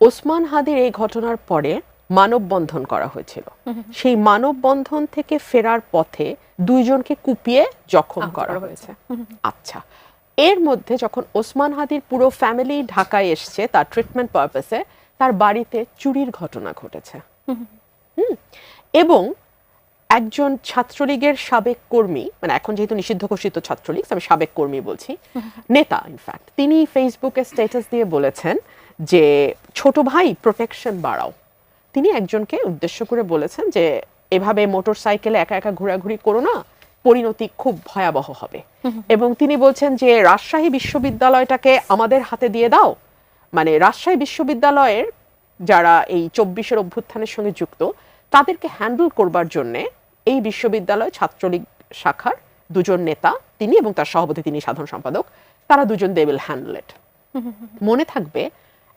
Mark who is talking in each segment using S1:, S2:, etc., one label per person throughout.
S1: ওসমান হাদির এই ঘটনার পরে মানববন্ধন করা হয়েছিল। সেই মানববন্ধন থেকে ফেরার পথে দুইজনকে কুপিয়ে জখম করা হয়েছে। আচ্ছা, এর মধ্যে যখন ওসমান হাদির পুরো ফ্যামিলি ঢাকায় এসছে তার ট্রিটমেন্ট পারপাসে, তার বাড়িতে চুরির ঘটনা ঘটেছে। এবং একজন ছাত্রলীগের সাবেক কর্মী, মানে এখন যেহেতু নিষিদ্ধ ঘোষিত ছাত্রলীগ, আমি সাবেক কর্মী বলছি, নেতা ইনফ্যাক্ট, তিনি ফেসবুকে স্ট্যাটাস দিয়ে বলেছেন যে ছোট ভাই প্রোটেকশন বাড়াও। তিনি একজনকে উদ্দেশ্য করে বলেছেন যে এভাবে মোটর সাইকেলে একা একা ঘোরাঘুরি করো না, পরিণতি খুব ভয়াবহ হবে। এবং তিনি বলছেন যে রাজশাহী বিশ্ববিদ্যালয়টাকে আমাদের হাতে দিয়ে দাও। মানে রাজশাহী বিশ্ববিদ্যালয়ের যারা এই 24-এর অভ্যুত্থানের সঙ্গে যুক্ত, তাদেরকে হ্যান্ডেল করবার জন্যে এই বিশ্ববিদ্যালয় ছাত্রলীগ শাখার দুজন নেতা, তিনি এবং তার সভাপতি, তিনি সাধারণ সম্পাদক, তারা দুজন দে উইল হ্যান্ডেল ইট। মনে থাকবে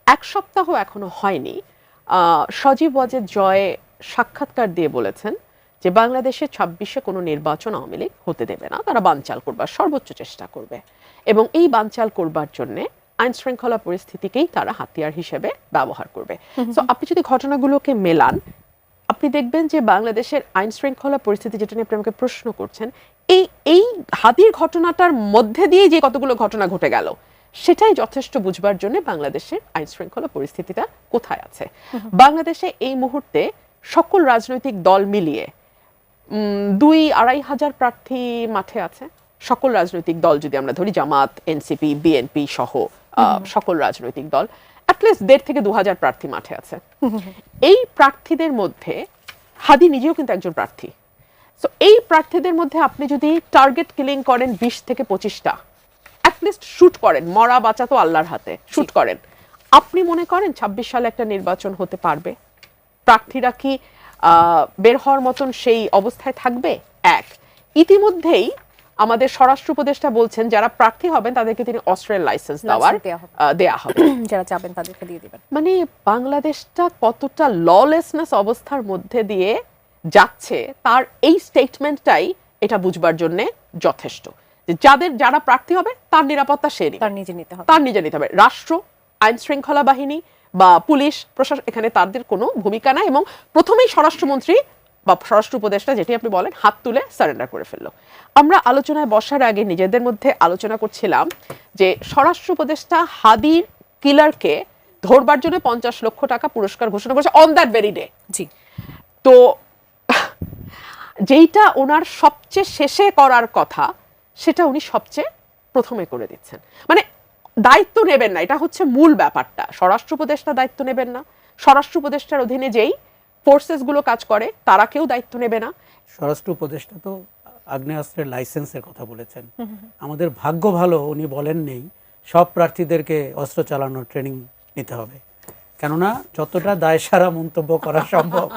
S1: এক সপ্তাহ এখনো হয়নি, সজীব ওয়াজেদ জয় সাক্ষাৎকার দিয়ে বলেছেন যে বাংলাদেশে 26-এ কোনো নির্বাচন আওয়ামী লীগ হতে দেবে না, তারা বানচাল করবার সর্বোচ্চ চেষ্টা করবে। এবং এই বানচাল করবার জন্যে আইন শৃঙ্খলা পরিস্থিতিকেই তারা হাতিয়ার হিসেবে ব্যবহার করবে। তো আপনি যদি ঘটনাগুলোকে মেলান, আপনি দেখবেন যে বাংলাদেশের আইন শৃঙ্খলা পরিস্থিতি, যেটা নিয়ে আপনি আমাকে প্রশ্ন করছেন, এই হাদির ঘটনাটার মধ্যে দিয়ে যে কতগুলো ঘটনা ঘটে গেল, সেটাই যথেষ্ট বুঝবার জন্য বাংলাদেশের আইন শৃঙ্খলা পরিস্থিতিটা কোথায় আছে। বাংলাদেশে এই মুহূর্তে সকল রাজনৈতিক দল মিলিয়ে 2-2.5 হাজার প্রার্থী মাঠে আছে। সকল রাজনৈতিক দল যদি আমরা ধরি, জামাত, এনসিপি, বিএনপি সহ সকল রাজনৈতিক দল, অ্যাটলিস্ট 1.5 থেকে 2 হাজার প্রার্থী মাঠে আছে। এই প্রার্থীদের মধ্যে হাদি নিজেও কিন্তু একজন প্রার্থী। সো এই প্রার্থীদের মধ্যে আপনি যদি টার্গেট কিলিং করেন 20 থেকে 25টা, অ্যাটলিস্ট শুট করেন, মরা বাঁচা তো আল্লাহর হাতে, শুট করেন, আপনি মনে করেন 26 সালে একটা নির্বাচন হতে পারবে? প্রার্থীরা কি বের হওয়ার মতন সেই অবস্থায় থাকবে? এক, ইতিমধ্যেই আমাদের স্বরাষ্ট্র উপদেষ্টা বলছেন যারা প্রার্থী হবেন তাদেরকে তিনি অস্ত্রের লাইসেন্স দেয়া হবে,
S2: যারা চাবেন তাদেরকে দিয়ে দিবেন।
S1: মানে বাংলাদেশটা কতটা ললেসনেস অবস্থার মধ্যে দিয়ে যাচ্ছে, তার এই স্টেটমেন্টটাই এটা বুঝবার জন্য যথেষ্ট। যারা প্রার্থী হবে তার নিরাপত্তা তার নিজে নিতে হবে। রাষ্ট্র, আইন শৃঙ্খলা বাহিনী বা পুলিশ প্রশাসন, এখানে তাদের কোনো ভূমিকা নাই। এবং প্রথমেই স্বরাষ্ট্রমন্ত্রী বা স্বরাষ্ট্র উপদেষ্টা, যেটি আপনি বলেন, হাত তুলে সারেন্ডার করে ফেললো। আমরা আলোচনায় বসার আগে নিজেদের মধ্যে আলোচনা করছিলাম যে স্বরাষ্ট্র উপদেষ্টা হাদির কিলারকে ধরবার জন্য 50 লক্ষ টাকা পুরস্কার ঘোষণা করেছে অন দ্যাট ভেরি ডে।
S2: জি,
S1: তো যেইটা ওনার সবচেয়ে শেষে করার কথা, সেটা উনি সবচেয়ে প্রথমে করে দিচ্ছেন। মানে দায়িত্ব নেবেন না, এটা হচ্ছে মূল ব্যাপারটা। স্বরাষ্ট্র উপদেষ্টা দায়িত্ব নেবেন না, স্বরাষ্ট্র উপদেষ্টার অধীনে যেই ফোর্সেস গুলো কাজ করে তারা কেউ দায়িত্ব নেবে না।
S3: স্বরাষ্ট্র উপদেষ্টা তো আগ্নেয়াস্ত্রের লাইসেন্সের কথা বলেছেন। আমাদের ভাগ্য ভালো উনি বলেন নেই সব প্রার্থীদেরকে অস্ত্র চালানোর ট্রেনিং নিতে হবে, কেননা যতটা দায়সারা মন্তব্য করা সম্ভব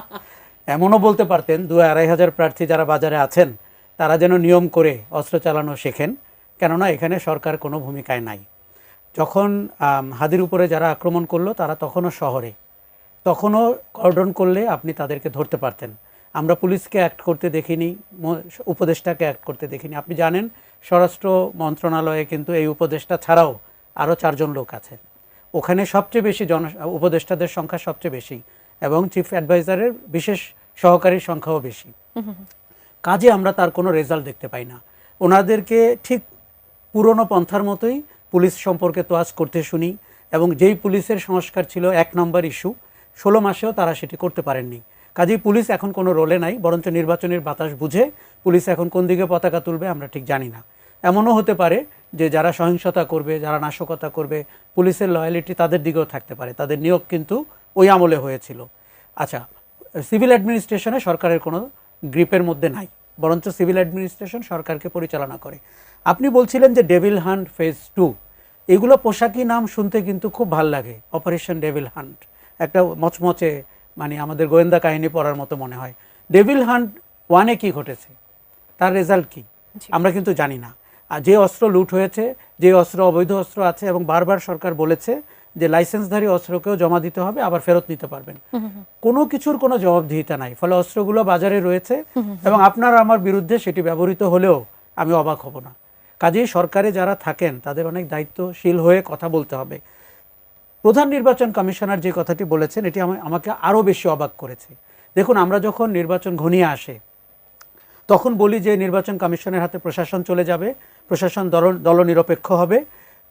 S3: এমনও বলতে পারতেন 2-2.5 হাজার প্রার্থী যারা বাজারে আছেন তারা যেন নিয়ম করে অস্ত্র চালানো শেখেন, কেননা এখানে সরকার কোনো ভূমিকায় নাই। যখন হাদির উপরে যারা আক্রমণ করলো তারা তখনও শহরে, তখনও কর্ডন করলে আপনি তাদেরকে ধরতে পারতেন। আমরা পুলিশকে অ্যাক্ট করতে দেখিনি, উপদেষ্টাকে অ্যাক্ট করতে দেখিনি। আপনি জানেন স্বরাষ্ট্র মন্ত্রণালয়ে কিন্তু এই উপদেষ্টা ছাড়াও আরও 4 জন লোক আছে। ওখানে সবচেয়ে বেশি উপদেষ্টাদের সংখ্যা সবচেয়ে বেশি এবং চিফ অ্যাডভাইজারের বিশেষ সহকারীর সংখ্যাও বেশি। কাজে আমরা তার কোনো রেজাল্ট দেখতে পাই না। ওনাদেরকে ঠিক পুরনো পন্থার মতোই পুলিশ সম্পর্কে তোয়াজ করতে শুনি, এবং যেই পুলিশের সংস্কার ছিল 1 নম্বর ইস্যু, 16 মাসেও তারা সেটি করতে পারেননি। কাজেই পুলিশ এখন কোনো রোলে নাই, বরঞ্চ নির্বাচনের বাতাস বুঝে পুলিশ এখন কোন দিকে পতাকা তুলবে আমরা ঠিক জানি না। এমনও হতে পারে যে যারা সহিংসতা করবে, যারা নাশকতা করবে, পুলিশের লয়ালিটি তাদের দিকেও থাকতে পারে। তাদের নিয়োগ কিন্তু ওই আমলে হয়েছিল। আচ্ছা, সিভিল অ্যাডমিনিস্ট্রেশনে সরকারের কোনো গ্রিপের মধ্যে নাই, বরঞ্চ সিভিল অ্যাডমিনিস্ট্রেশন সরকারকে পরিচালনা করে। আপনি বলছিলেন যে ডেভিল হান্ট ফেজ 2, এগুলো পোশাকি নাম শুনতে কিন্তু খুব ভাল লাগে। অপারেশন ডেভিল হান্ট একটা মচমচে, মানে আমাদের গোয়েন্দা কাহিনী পড়ার মতো মনে হয়। ডেভিল হান্ট 1-এ কি ঘটেছে, তার রেজাল্ট কি আমরা কিন্তু জানি না। আর যে অস্ত্র লুট হয়েছে, যে অস্ত্র অবৈধ অস্ত্র আছে, এবং বারবার সরকার বলেছে যে লাইসেন্সধারী অস্ত্রকেও জমা দিতে হবে, আবার ফেরত নিতে পারবেন, কোনো কিছুর কোনো জবাবদিহিতা নাই। ফলে অস্ত্রগুলো বাজারে রয়েছে এবং আপনার আমার বিরুদ্ধে সেটি ব্যবহৃত হলেও আমি অবাক হব না। কাজেই সরকারে যারা থাকেন তাদের অনেক দায়িত্বশীল হয়ে কথা বলতে হবে। প্রধান নির্বাচন কমিশনার যে কথাটি বলেছেন এটি আমাকে আরও বেশি অবাক করেছে। দেখুন, আমরা যখন নির্বাচন ঘনিয়ে আসে তখন বলি যে নির্বাচন কমিশনের হাতে প্রশাসন চলে যাবে, প্রশাসন দলনিরপেক্ষ হবে।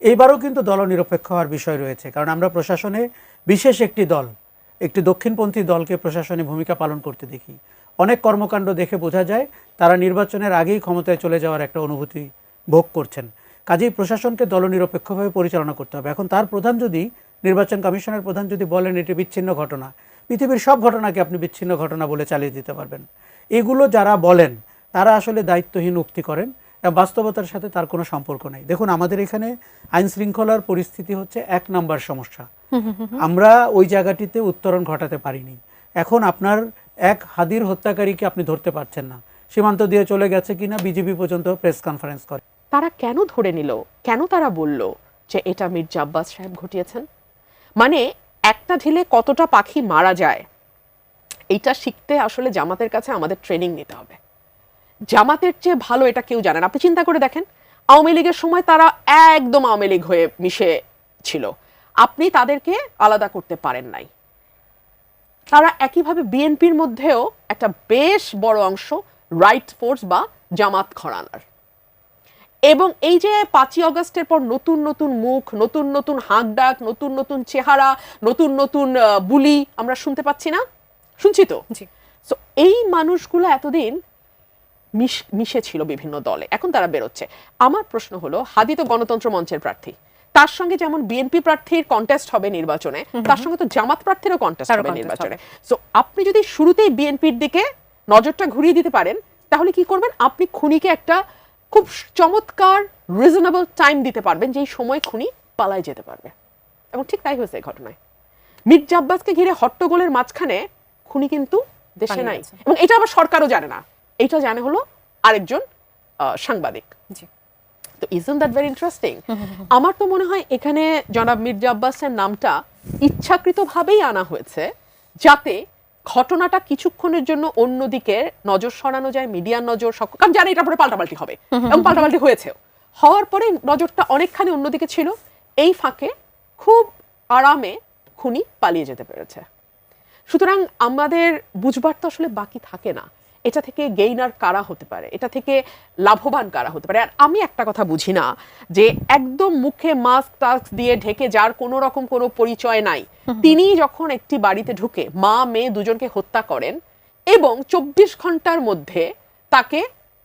S3: এইবারও কিন্তু দলনিরপেক্ষ হওয়ার বিষয় রয়েছে, কারণ আমরা প্রশাসনে বিশেষ একটি দক্ষিণপন্থী দলকে প্রশাসনে ভূমিকা পালন করতে দেখি। অনেক কর্মকাণ্ড দেখে বোঝা যায় তারা নির্বাচনের আগেই ক্ষমতায় চলে যাওয়ার একটা অনুভূতি ভোগ করছেন। কাজেই প্রশাসনকে দলনিরপেক্ষভাবে পরিচালনা করতে হবে। এখন তার প্রধান যদি, নির্বাচন কমিশনের প্রধান যদি বলেন এটি বিচ্ছিন্ন ঘটনা, পৃথিবীর সব ঘটনাকে আপনি বিচ্ছিন্ন ঘটনা বলে চালিয়ে দিতে পারবেন। এগুলো যারা বলেন তারা আসলে দায়িত্বহীন উক্তি করেন এবং বাস্তবতার সাথে তার কোনো সম্পর্ক নেই। দেখুন, আমাদের এখানে আইন শৃঙ্খলার পরিস্থিতি হচ্ছে 1 নম্বর সমস্যা। আমরা ওই জায়গাটিতে উত্তরণ ঘটাতে পারিনি। এখন আপনার এক হাদির হত্যাকারীকে আপনি ধরতে পারছেন না, সীমান্ত দিয়ে চলে গেছে কিনা বিজেপি পর্যন্ত প্রেস কনফারেন্স করে।
S1: তারা কেন ধরে নিল, কেন তারা বলল যে এটা মির্জা আব্বাস সাহেব ঘটিয়েছেন? মানে একটা ঢিলে কতটা পাখি মারা যায় এইটা শিখতে আসলে জামাতের কাছে আমাদের ট্রেনিং নিতে হবে। জামাতের চেয়ে ভালো এটা কেউ জানে না। আপনি চিন্তা করে দেখেন, আওয়ামী লীগের সময় তারা একদম আওয়ামী লীগ হয়ে মিশে ছিল, আপনি তাদেরকে আলাদা করতে পারেন নাই। তারা একইভাবে বিএনপির মধ্যেও একটা বেশ বড় অংশ রাইট ফোর্স বা জামাত ঘরানার। এবং এই যে 5ই আগস্টের পর নতুন নতুন মুখ, নতুন নতুন হাঁক ডাক, নতুন নতুন চেহারা, নতুন নতুন বুলি আমরা শুনতে পাচ্ছি না? শুনছি তো। সো এই মানুষগুলো এতদিন মিশে ছিল বিভিন্ন দলে, এখন তারা বেরোচ্ছে। আমার প্রশ্ন হলো, হাদি তো গণতন্ত্র মঞ্চের প্রার্থী, তার সঙ্গে যেমন বিএনপি প্রার্থীর কন্টেস্ট হবে নির্বাচনে, তার সঙ্গে তো জামাত প্রার্থীরও কন্টেস্ট হবে নির্বাচনে। সো আপনি যদি শুরুতেই বিএনপির দিকে নজরটা ঘুরিয়ে দিতে পারেন, তাহলে কি করবেন? আপনি খুনিকে একটা খুব চমৎকার রিজনেবল টাইম দিতে পারবেন, যেই সময় খুনি পালায় যেতে পারবে। এবং ঠিক তাই হয়েছে এই ঘটনায়। মির্জা আব্বাসকে ঘিরে হট্টগোলের মাঝখানে খুনি কিন্তু দেশে নাই, এবং এটা আবার সরকারও জানে না, এটা জানে হলো আরেকজন সাংবাদিক। তো ইজন্ট দ্যাট ভেরি ইন্টারেস্টিং? আমার তো মনে হয় এখানে জনাব মির্জা আব্বাসের নামটা ইচ্ছাকৃতভাবেই আনা হয়েছে যাতে ঘটনাটা কিছুক্ষণের জন্য অন্যদিকে নজর সরানো যায়, মিডিয়ার নজর, কারণ জানে এটা পরে পাল্টাপাল্টি হবে, এবং পাল্টাপাল্টি হয়েছেও। হওয়ার পরে নজরটা অনেকখানি অন্যদিকে ছিল, এই ফাঁকে খুব আরামে খুনি পালিয়ে যেতে পেরেছে। সুতরাং আমাদের বুঝবার তো আসলে বাকি থাকে না, এটা থেকে গেইনার কারা হতে পারে, এটা থেকে লাভবান কারা হতে পারে। আর আমি একটা কথা বুঝি না, যে একদম মুখে মাস্ক টাস্ক দিয়ে ঢেকে যার কোনো রকম কোনো পরিচয় নাই, তিনি যখন একটি বাড়িতে ঢুকে মা মেয়ে দুজনকে হত্যা করেন এবং 24 ঘন্টার মধ্যে তাকে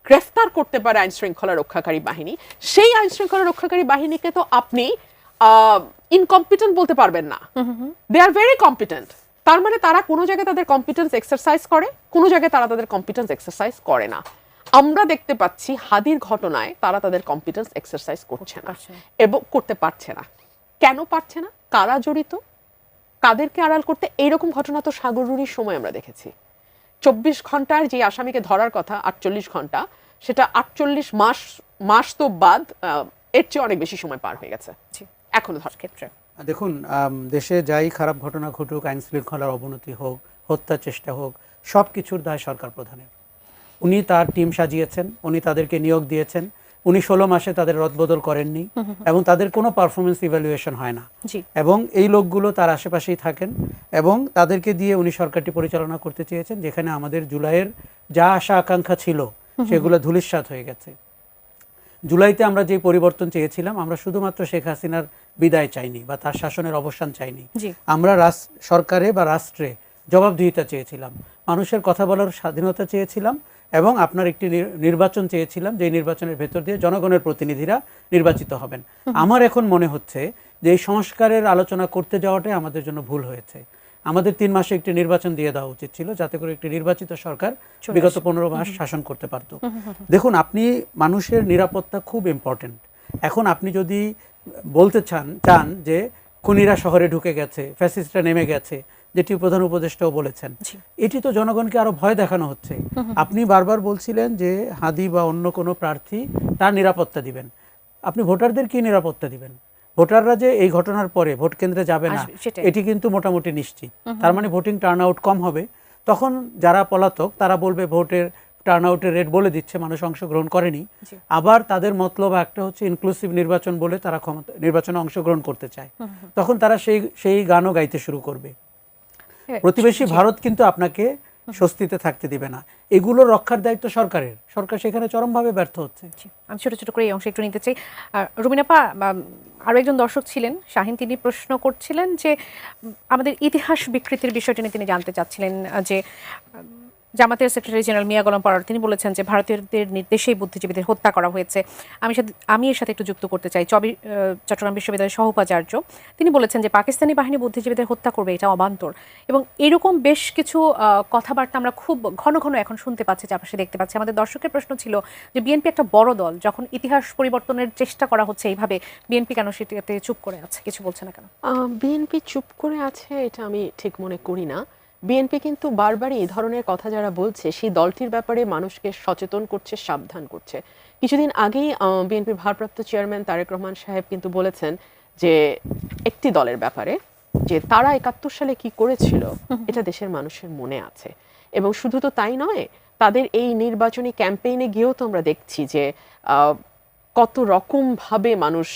S1: গ্রেফতার করতে পারে আইন শৃঙ্খলা রক্ষাকারী বাহিনী, সেই আইন শৃঙ্খলা রক্ষাকারী বাহিনীকে তো আপনি ইনকম্পিটেন্ট বলতে পারবেন না। দে আর ভেরি কম্পিটেন্ট। তার মানে তারা কোনো জায়গায় তাদের কম্পিটেন্স এক্সারসাইজ করে, কোনো জায়গায় তারা তাদের কম্পিটেন্স এক্সারসাইজ করে না। আমরা দেখতে পাচ্ছি হাদির ঘটনায় তারা তাদের কম্পিটেন্স এক্সারসাইজ করছে না এবং করতে পারছে না। কেন পারছে না? কারা জড়িত, কাদেরকে আড়াল করতে? এইরকম ঘটনা তো সাগররুনির সময় আমরা দেখেছি। 24 ঘন্টার যে আসামিকে ধরার কথা 48 ঘন্টা, সেটা 48 মাস তো বাদ, এর চেয়ে অনেক বেশি সময় পার হয়ে গেছে এখনো ধর ক্ষেত্রে।
S3: দেখুন, দেশে যাই খারাপ ঘটনা ঘটুক, আইন শৃঙ্খলার অবনতি হোক, হত্যার চেষ্টা হোক, সব কিছুর দায় সরকার প্রধানের। উনি তার টিম সাজিয়েছেন, উনি তাদেরকে নিয়োগ দিয়েছেন, উনি 16 মাসে তাদের রদবদল করেননি, এবং তাদের কোনো পারফরমেন্স ইভ্যালুয়েশন হয় না, এবং এই লোকগুলো তার আশেপাশেই থাকেন, এবং তাদেরকে দিয়ে উনি সরকারটি পরিচালনা করতে চেয়েছেন, যেখানে আমাদের জুলাইয়ের যা আশা আকাঙ্ক্ষা ছিল সেগুলো ধূলিসাৎ হয়ে গেছে। জুলাইতে আমরা যে পরিবর্তন চেয়েছিলাম, আমরা শুধুমাত্র শেখ হাসিনার বিদায় চাইনি বা তার শাসনের অবসান চাইনি, আমরা সরকারে বা রাষ্ট্রে জবাবদিহিতা চেয়েছিলাম, মানুষের কথা বলার স্বাধীনতা চেয়েছিলাম, এবং আপনার একটি নির্বাচন চেয়েছিলাম, যে নির্বাচনের ভেতর দিয়ে জনগণের প্রতিনিধিরা নির্বাচিত হবেন। আমার এখন মনে হচ্ছে যে এই সংস্কারের আলোচনা করতে যাওয়াটাই আমাদের জন্য ভুল হয়েছে। আমাদের 3 মাসে একটি নির্বাচন দিয়ে দেওয়া উচিত ছিল, যাতে করে একটি নির্বাচিত সরকার বিগত 15 মাস শাসন করতে পারত। দেখুন, আপনি মানুষের নিরাপত্তা খুব ইম্পর্টেন্ট। এখন আপনি যদি বলতে চান যে খুনিরা শহরে ঢুকে গেছে, ফ্যাসিস্টরা নেমে গেছে, যেটি প্রধান উপদেষ্টাও বলেছেন, এটি তো জনগণকে আরো ভয় দেখানো হচ্ছে। আপনি বারবার বলছিলেন যে হাদি বা অন্য কোনো প্রার্থী তার নিরাপত্তা দিবেন, আপনি ভোটারদের কি নিরাপত্তা দিবেন? ভোটাররা যে এই ঘটনার পরে ভোট কেন্দ্রে যাবে না, এটি কিন্তু মোটামুটি নিশ্চিত। তার মানে ভোটিং টার্ন আউট কম হবে। তখন যারা পলাতক তারা বলবে ভোটের টার্ন আউটের রেট বলে দিচ্ছে, মানুষ অংশগ্রহণ করেনি।
S2: জি।
S3: আবার তাদের মতলব একটা হচ্ছে ইনক্লুসিভ নির্বাচন বলে তারা নির্বাচনে অংশগ্রহণ করতে চায়, তখন তারা সেই গানও গাইতে শুরু করবে। প্রতিবেশী ভারত কিন্তু আপনাকে স্বস্তিতে থাকতে দিবে না। এগুলো রক্ষার দায়িত্ব সরকারের, সরকার সেখানে চরমভাবে ব্যর্থ হচ্ছে।
S2: আমি ছোট ছোট করে এই অংশ একটু নিতে চাই। রুমিনাপা, আরও একজন দর্শক ছিলেন শাহিন, তিনি প্রশ্ন করছিলেন যে আমাদের ইতিহাস বিকৃতির বিষয়টি নিয়ে তিনি জানতে চাচ্ছিলেন যে জামাতের সেক্রেটারি জেনারেল মিয়া গোলাম পরোয়ার তিনি বলেছেন যে ভারতীয়দের নির্দেশেই বুদ্ধিজীবীদের হত্যা করা হয়েছে। আমি এর সাথে একটু যুক্ত করতে চাই। চট্টগ্রাম বিশ্ববিদ্যালয়ের সহ উপাচার্য তিনি বলেছেন যে পাকিস্তানি বাহিনী বুদ্ধিজীবীদের হত্যা করবে, এটা অবান্তর। এবং এরকম বেশ কিছু কথাবার্তা আমরা খুব ঘন ঘন এখন শুনতে পাচ্ছি, চারপাশে দেখতে পাচ্ছি। আমাদের দর্শকের প্রশ্ন ছিল যে বিএনপি একটা বড় দল, যখন ইতিহাস পরিবর্তনের চেষ্টা করা হচ্ছে এইভাবে, বিএনপি কেন সেটাতে চুপ করে আছে, কিছু বলছে না কেন?
S1: বিএনপি চুপ করে আছে এটা আমি ঠিক মনে করি না। বিএনপি কিন্তু বারবারই এই ধরনের কথা যারা বলছে সেই দলটির ব্যাপারে মানুষকে সচেতন করছে, সাবধান করছে। কিছুদিন আগেই বিএনপির ভারপ্রাপ্ত চেয়ারম্যান তারেক রহমান সাহেব কিন্তু বলেছেন যে একটি দলের ব্যাপারে, যে তারা ৭১ সালে কি করেছিল এটা দেশের মানুষের মনে আছে। এবং শুধু তো তাই নয়, তাদের এই নির্বাচনী ক্যাম্পেইনে গিয়েও তো আমরা দেখছি যে কত রকম ভাবে মানুষ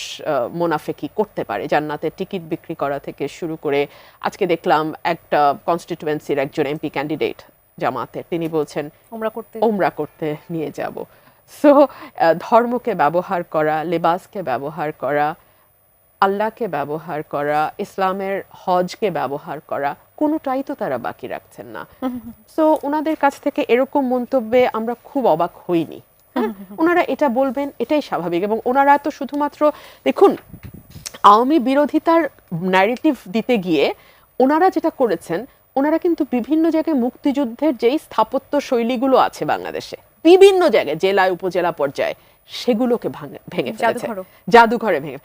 S1: মোনাফেকি করতে পারে, জান্নাতের টিকিট বিক্রি করা থেকে শুরু করে। আজকে দেখলাম একটা কনস্টিটিউয়েন্সির একজন এমপি ক্যান্ডিডেট জামাতের, তিনি বলছেন ওমরা করতে নিয়ে যাব। সো ধর্মকে ব্যবহার করা, লেবাসকে ব্যবহার করা, আল্লাহকে ব্যবহার করা, ইসলামের হজকে ব্যবহার করা, কোনোটাই তো তারা বাকি রাখছেন না। সো ওনাদের কাছ থেকে এরকম মন্তব্যে আমরা খুব অবাক হইনি। ওনারা এটা বলবেন, এটাই স্বাভাবিক। এবং ওনারা তো শুধুমাত্র দেখুন, আওয়ামী বিরোধিতার ন্যারেটিভ দিতে গিয়ে ওনারা যেটা করেছেন, ওনারা কিন্তু বিভিন্ন জায়গায় মুক্তিযুদ্ধের যেই স্থাপত্য শৈলীগুলো আছে বাংলাদেশে, বিভিন্ন জায়গায় জেলা উপজেলা পর্যায়ে, সেগুলোকে ভেঙে ফেলেছে। জাদুঘরে ভেঙে,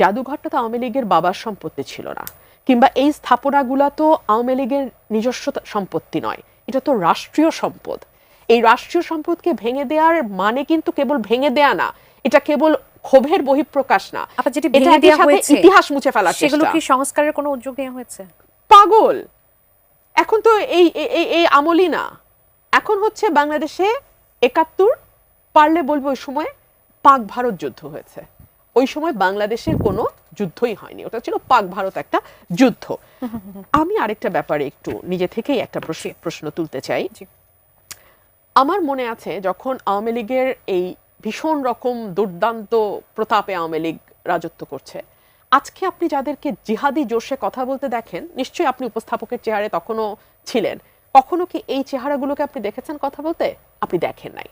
S1: জাদুঘরটা তো আওয়ামী লীগের বাবার সম্পত্তি ছিল না, কিংবা এই স্থাপনাগুলো তো আওয়ামী লীগের নিজস্ব সম্পত্তি নয়, এটা তো রাষ্ট্রীয় সম্পদ। এই রাষ্ট্রীয় সম্পদকে ভেঙে দেওয়ার মানে কিন্তু কেবল ভেঙে দেয়া না, এটা কেবল ক্ষোভের বহিঃপ্রকাশ না, ইতিহাস মুছে ফেলার চেষ্টা।
S2: সেগুলো কি সংস্কারের কোনো উদ্যোগ নেওয়া হয়েছে?
S1: পাগল, এখন তো এই আমলই না, এখন হচ্ছে বাংলাদেশে ৭১, পারলে বলবো ওই সময় পাক ভারত যুদ্ধ হয়েছে। ওই সময় বাংলাদেশের কোনো যুদ্ধই হয়নি, ওটা ছিল পাক ভারত একটা যুদ্ধ। আমি আরেকটা ব্যাপারে একটু নিজে থেকেই একটা প্রশ্ন তুলতে চাই। আমার মনে আছে যখন আওয়ামী লীগের এই ভীষণ রকম দুর্দান্ত প্রতাপে আওয়ামী লীগ রাজত্ব করছে, আজকে আপনি যাদেরকে জিহাদি জোশে কথা বলতে দেখেন, নিশ্চয়ই আপনি উপস্থাপকের চেহারে তখনও ছিলেন, কখনো কি এই চেহারাগুলোকে আপনি দেখেছেন কথা বলতে? আপনি দেখেন নাই।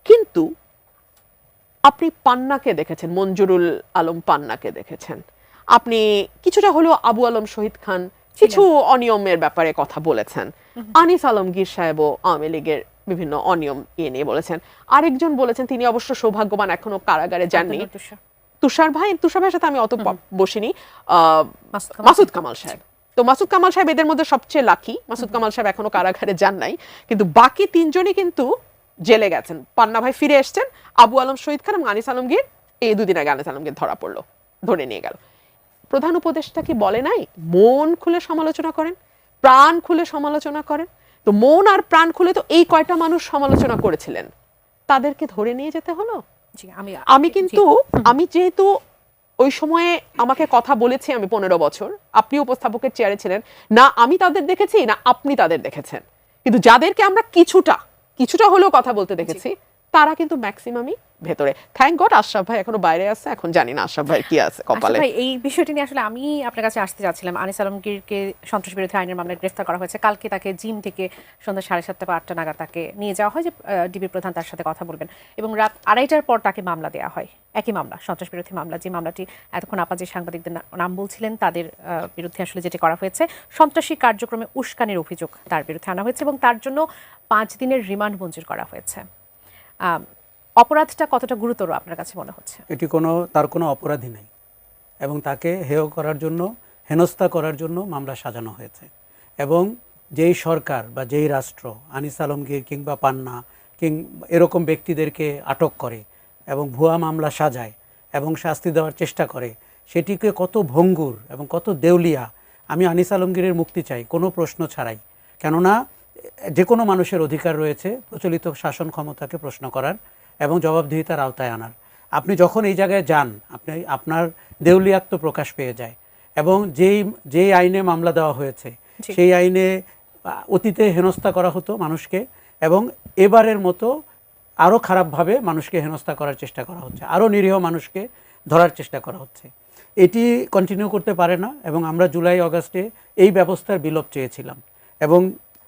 S1: কিন্তু আপনি পান্নাকে দেখেছেন, মঞ্জুরুল আলম পান্নাকে দেখেছেন, আপনি কিছুটা হলেও আবু আলম শহীদ খান কিছু অনিয়মের ব্যাপারে কথা বলেছেন, আনিস আলমগীর সাহেবও আওয়ামী লীগের বিভিন্ন অনিয়ম নিয়ে বলেছেন। আরেকজন বলেছেন, তিনি অবশ্য সৌভাগ্যবান, এখনো কারাগারে যাননি, তুষার ভাইয়ের সাথে আমি অত বসিনি, মাসুদ কামাল সাহেব। তো মাসুদ কামাল সাহেব এদের মধ্যে সবচেয়ে লাকি, মাসুদ কামাল সাহেব এখনো কারাগারে যান নাই, কিন্তু বাকি তিনজনই কিন্তু জেলে গেছেন। পান্না ভাই ফিরে এসছেন, আবু আলম শহীদ খান এবং আনিস আলমগীর, এই দুদিন আগে আনিস আলমগীর ধরা পড়লো, ধরে নিয়ে গেল। প্রধান উপদেষ্টা কি বলে নাই মন খুলে সমালোচনা করেন, প্রাণ খুলে সমালোচনা করেন? তো মন আর প্রাণ খুলে তো এই কয়টা মানুষ সমালোচনা করেছিলেন, তাদেরকে ধরে নিয়ে যেতে হলো। আমি যেহেতু ওই সময়ে আমাকে কথা বলেছি, আমি 15 বছর, আপনি উপস্থাপকের চেয়ারে ছিলেন না, আমি তাদের দেখেছি না আপনি তাদের দেখেছেন, কিন্তু যাদেরকে আমরা কিছুটা হলেও কথা বলতে দেখেছি, তারা কিন্তু ম্যাক্সিমামই ভেতরে। থ্যাংক গড আশরাফ ভাই এখনো বাইরে আছে, এখন জানি না আশরাফ ভাই কি আছে কপালে।
S2: ভাই, এই বিষয়টি নিয়ে আসলে আমি আপনার কাছে আসতে যাচ্ছিলাম। আনিস আলমগীরকে সন্ত্রাস বিরোধী আইনের মামলায় গ্রেফতার করা হয়েছে। কালকে তাকে জিম থেকে সন্ধ্যা 7:30 বা 8টা নাগাদ তাকে নিয়ে যাওয়া হয় যে ডিবি প্রধান তার সাথে কথা বলবেন, এবং রাত 2:30টার পর তাকে মামলা দেওয়া হয়, একই মামলা, সন্ত্রাস বিরোধী মামলা। যে মামলাটি এতক্ষণ আপা যে সাংবাদিকদের নাম বলছিলেন তাদের বিরুদ্ধে আসলে যেটি করা হয়েছে, সন্ত্রাসী কার্যক্রমে উস্কানির অভিযোগ তার বিরুদ্ধে আনা হয়েছে এবং তার জন্য 5 দিনের রিমান্ড মঞ্জুর করা হয়েছে। অপরাধটা কতটা গুরুতর আপনার কাছে মনে হচ্ছে?
S3: তার কোনো অপরাধী নেই, এবং তাকে হেয় করার জন্য, হেনস্থা করার জন্য মামলা সাজানো হয়েছে। এবং যেই সরকার বা যেই রাষ্ট্র আনিস আলমগীর কিংবা পান্না এরকম ব্যক্তিদেরকে আটক করে এবং ভুয়া মামলা সাজায় এবং শাস্তি দেওয়ার চেষ্টা করে, সেটিকে কত ভঙ্গুর এবং কত দেউলিয়া। আমি আনিস আলমগীরের মুক্তি চাই, কোনো প্রশ্ন ছাড়াই। কেননা যে কোনো মানুষের অধিকার রয়েছে প্রচলিত শাসন ক্ষমতাকে প্রশ্ন করার এবং জবাবদিহিতার আওতায় আনার। আপনি যখন এই জায়গায় যান, আপনার দেউলিয়াত্ম প্রকাশ পেয়ে যায় এবং যেই আইনে মামলা দেওয়া হয়েছে সেই আইনে অতীতে হেনস্থা করা হতো মানুষকে, এবং এবারের মতো আরও খারাপভাবে মানুষকে হেনস্থা করার চেষ্টা করা হচ্ছে, আরও নিরীহ মানুষকে ধরার চেষ্টা করা হচ্ছে। এটি কন্টিনিউ করতে পারে না এবং আমরা জুলাই অগাস্টে এই ব্যবস্থার বিলোপ চেয়েছিলাম। এবং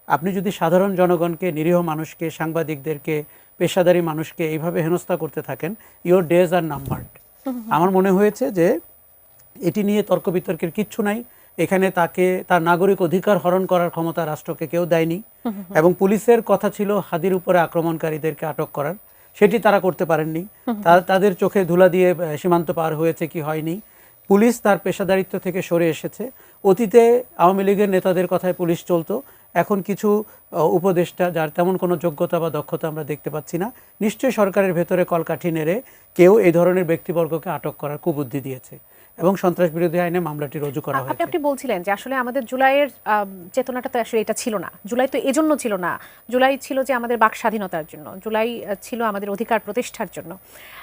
S3: আপনি যদি সাধারণ জনগণকে, নিরীহ মানুষকে, সাংবাদিকদেরকে, পেশাদারী মানুষকে এইভাবে হেনস্থা করতে থাকেন, ইওর ডেজ আর নাম্বারড। আমার মনে হয়েছে যে এটি নিয়ে তর্ক বিতর্কের কিচ্ছু নাই। এখানে তাকে তার নাগরিক অধিকার হরণ করার ক্ষমতা রাষ্ট্রকে কেউ দেয়নি, এবং পুলিশের কথা ছিল হাদির উপরে আক্রমণকারীদেরকে আটক করার, সেটি তারা করতে পারেননি। তাদের চোখে ধুলা দিয়ে সীমান্ত পার হয়েছে কি হয়নি। পুলিশ তার পেশাদারিত্ব থেকে সরে এসেছে। অতীতে আওয়ামী লীগের নেতাদের কথায় পুলিশ চলতো, এখন কিছু উপদেষ্টা যার তেমন কোনো যোগ্যতা বা দক্ষতা আমরা দেখতে পাচ্ছি না, নিশ্চয়ই সরকারের ভেতরে কলকাঠি নেড়ে কেউ এই ধরনের ব্যক্তিবর্গকে আটক করার কুবুদ্ধি দিয়েছে এবং সন্ত্রাস বিরোধী আইনে মামলাটি রুজু করা হয়েছে।
S2: আপনি বলছিলেন যে আসলে আমাদের জুলাইয়ের চেতনাটা তো আসলে এটা ছিল না। জুলাই তো এজন্য ছিল না, জুলাই ছিল যে আমাদের বাক স্বাধীনতার জন্য, জুলাই ছিল আমাদের অধিকার প্রতিষ্ঠার জন্য।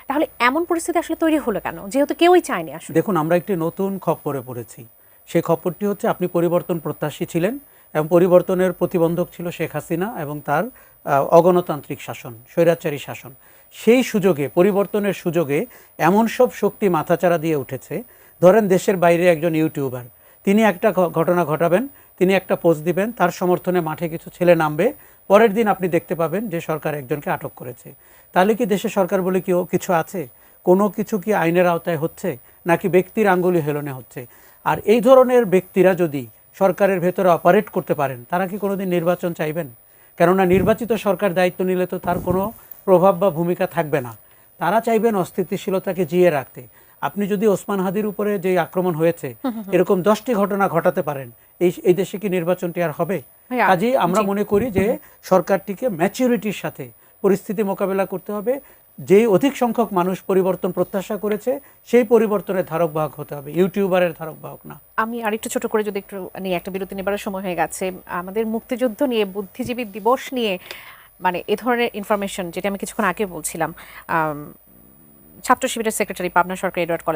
S2: তাহলে এমন পরিস্থিতি আসলে তৈরি হলো কেন, যেহেতু কেউই চায়নি? আসলে
S3: দেখুন, আমরা একটি নতুন খপ্পরে পড়েছি। সেই খপ্পরটি হচ্ছে আপনি পরিবর্তন প্রত্যাশী ছিলেন এবং পরিবর্তনের প্রতিবন্ধক ছিল শেখ হাসিনা এবং তার অগণতান্ত্রিক শাসন, স্বৈরাচারী শাসন। সেই সুযোগে, পরিবর্তনের সুযোগে এমন সব শক্তি মাথাচাড়া দিয়ে উঠেছে। ধরেন দেশের বাইরে একজন ইউটিউবার, তিনি একটা ঘটনা ঘটাবেন, তিনি একটা পোস্ট দিবেন, তার সমর্থনে মাঠে কিছু ছেলে নামবে, পরের দিন আপনি দেখতে পাবেন যে সরকার একজনকে আটক করেছে। তাহলে কি দেশে সরকার বলে কি কিছু আছে? কোনো কিছু কি আইনের আওতায় হচ্ছে, নাকি ব্যক্তির আঙ্গুলি হেলনে হচ্ছে? আর এই ধরনের ব্যক্তিরা যদি সরকারের ভেতরে অপারেট করতে পারেন, তারা কি কোনোদিন নির্বাচন চাইবেন? কেননা নির্বাচিত সরকার দায়িত্ব নিলে তো তার কোনো প্রভাব বা ভূমিকা থাকবে না। তারা চাইবেন অস্থিতিশীলতাকে জিয়ে রাখতে। আপনি যদি ওসমান হাদির উপরে যে আক্রমণ হয়েছে এরকম 10টি ঘটনা ঘটাতে পারেন, এই দেশে কি নির্বাচনটি আর হবে? কাজেই আমরা মনে করি যে সরকারটিকে ম্যাচুরিটির সাথে পরিস্থিতি মোকাবেলা করতে হবে। যেই অধিক সংখ্যক মানুষ পরিবর্তন প্রত্যাশা করেছে, সেই পরিবর্তনের ধারক বাহক হতে হবে, ইউটিউবারের ধারক বাহক না।
S2: আমি আরেকটু ছোট করে যদি একটু নিয়ে, একটা বিরতি নেবার সময় হয়ে গেছে। আমাদের মুক্তিযুদ্ধ নিয়ে, বুদ্ধিজীবী দিবস নিয়ে মানে এ ধরনের ইনফরমেশন, যেটা আমি কিছুক্ষণ আগে বলছিলাম, ছাত্র শিবিরের সেক্রেটারি, পাবনা সরকারি এডওয়ার্ড কলেজ